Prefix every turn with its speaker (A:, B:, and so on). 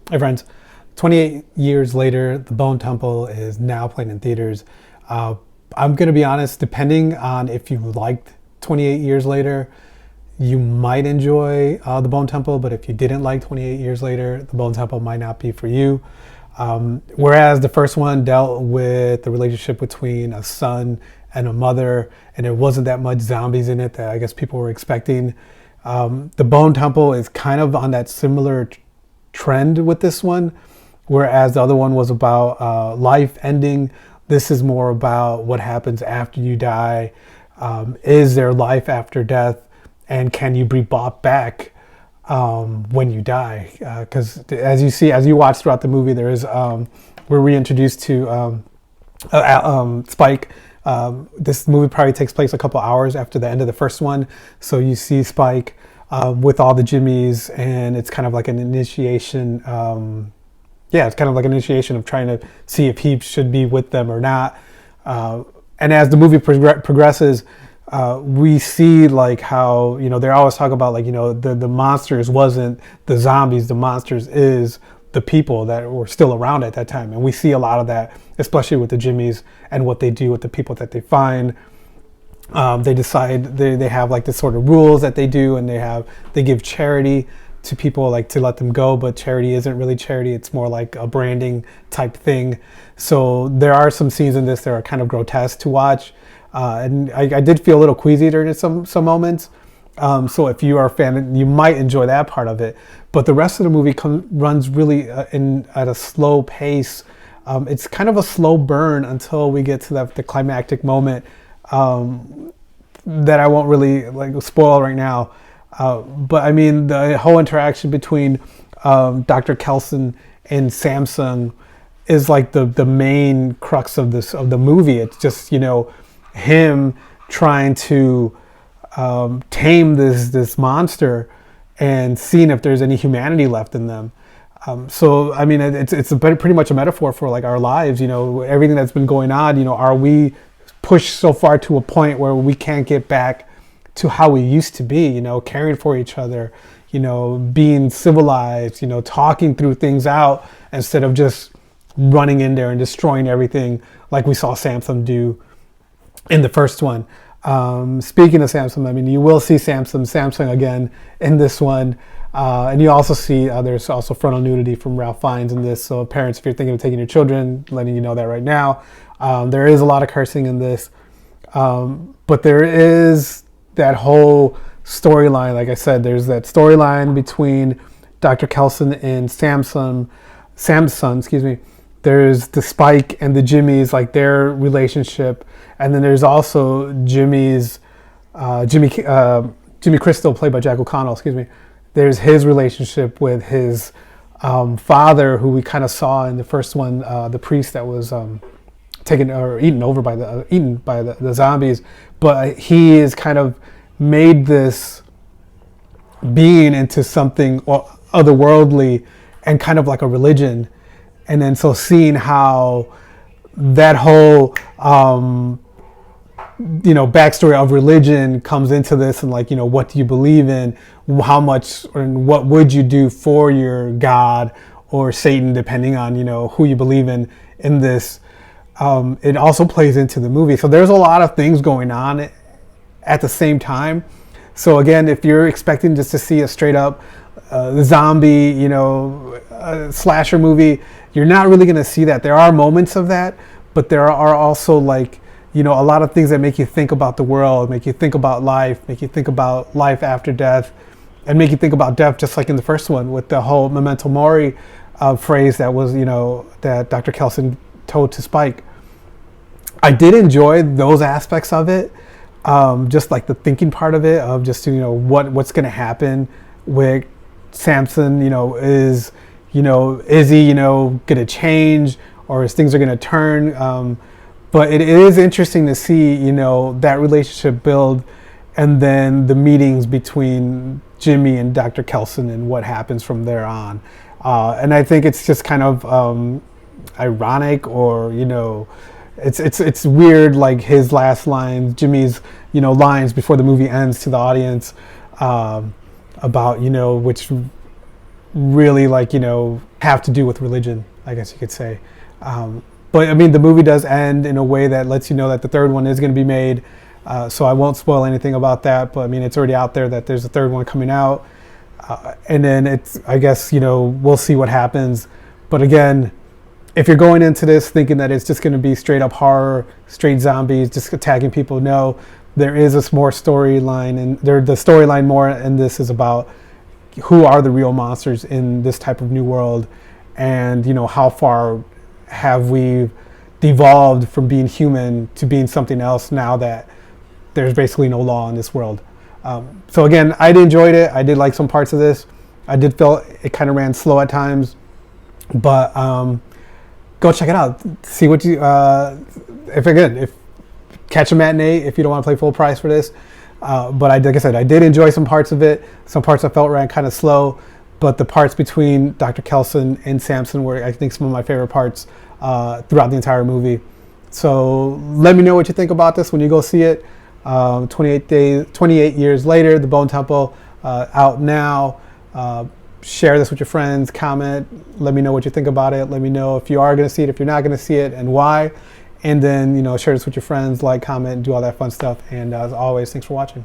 A: Hey friends, 28 years later, The Bone Temple is now playing in theaters. Uh, I'm going to be honest, depending on if you liked 28 years later, you might enjoy The Bone Temple, but if you didn't like 28 years later, The Bone Temple might not be for you. Whereas the first one dealt with the relationship between a son and a mother, and there wasn't that much zombies in it that I guess people were expecting. The Bone Temple is kind of on that similar trend with this one, whereas the other one was about life ending. This is more about what happens after you die. Is there life after death, and can you be brought back when you die? Because as you watch throughout the movie, we're reintroduced to Spike. This movie probably takes place a couple hours after the end of the first one, so you see Spike with all the Jimmies, and it's kind of like an initiation. It's kind of like an initiation of trying to see if he should be with them or not. And as the movie progresses, we see like how, they always talk about like, the monsters wasn't the zombies, the monsters is the people that were still around at that time. And we see a lot of that, especially with the Jimmies and what they do with the people that they find. They decide they have like this sort of rules that they do, and they give charity to people, like to let them go, but charity isn't really charity. It's more like a branding type thing. So there are some scenes in this that are kind of grotesque to watch. And I did feel a little queasy during some moments. So if you are a fan, you might enjoy that part of it. But the rest of the movie runs really at a slow pace. It's kind of a slow burn until we get to the climactic moment that I won't really like spoil right now. But I mean, the whole interaction between Dr. Kelson and Samson is like the main crux of the movie. It's just him trying to tame this monster and seeing if there's any humanity left in them. So I mean, it's pretty much a metaphor for like our lives. Everything that's been going on. Are we pushed so far to a point where we can't get back to how we used to be, caring for each other, being civilized, talking through things out instead of just running in there and destroying everything like we saw Samson do in the first one. Speaking of Samson, I mean, you will see Samson again in this one. And you also see there's also frontal nudity from Ralph Fiennes in this. So parents, if you're thinking of taking your children, letting you know that right now. There is a lot of cursing in this. But there is that whole storyline. Like I said, there's that storyline between Dr. Kelson and Samson, excuse me. There's the Spike and the Jimmies, like their relationship. And then there's also Jimmy Crystal, played by Jack O'Connell, excuse me. There's his relationship with his father, who we kind of saw in the first one, the priest that was taken or eaten by the zombies. But he is kind of made this being into something otherworldly and kind of like a religion. And then so seeing how that whole backstory of religion comes into this, and like, what do you believe in, how much and what would you do for your God or Satan, depending on who you believe in this. It also plays into the movie. So there's a lot of things going on at the same time. So again, if you're expecting just to see a straight up zombie, slasher movie, you're not really going to see that. There are moments of that, but there are also like, a lot of things that make you think about the world, make you think about life, make you think about life after death, and make you think about death, just like in the first one with the whole memento mori phrase that was, that Dr. Kelson told to Spike. I did enjoy those aspects of it, just like the thinking part of it, of just what's going to happen with Samson. Is he going to change, or is things are going to turn? But it is interesting to see that relationship build, and then the meetings between Jimmy and Dr. Kelson and what happens from there on. And I think it's just kind of ironic, or it's weird, like his last lines, Jimmy's lines before the movie ends to the audience, about which really like, have to do with religion, I guess you could say. But I mean, the movie does end in a way that lets you know that the third one is going to be made. So I won't spoil anything about that, but I mean, it's already out there that there's a third one coming out. And then I guess, we'll see what happens. But again, if you're going into this thinking that it's just going to be straight up horror, straight zombies, just attacking people, no, there is a more storyline, and the storyline more in this is about who are the real monsters in this type of new world, and how far have we devolved from being human to being something else now that there's basically no law in this world. So again, I enjoyed it. I did like some parts of this. I did feel it kind of ran slow at times, but go check it out. See what you if catch a matinee if you don't want to play full price for this. But like I said, I did enjoy some parts of it. Some parts I felt ran kind of slow, but the parts between Dr. Kelson and Samson were, I think, some of my favorite parts throughout the entire movie. So let me know what you think about this when you go see it. 28 years later, The Bone Temple, out now. Share this with your friends, comment, let me know what you think about it. Let me know if you are going to see it, if you're not going to see it, and why. And then, share this with your friends, like, comment, do all that fun stuff. And as always, thanks for watching.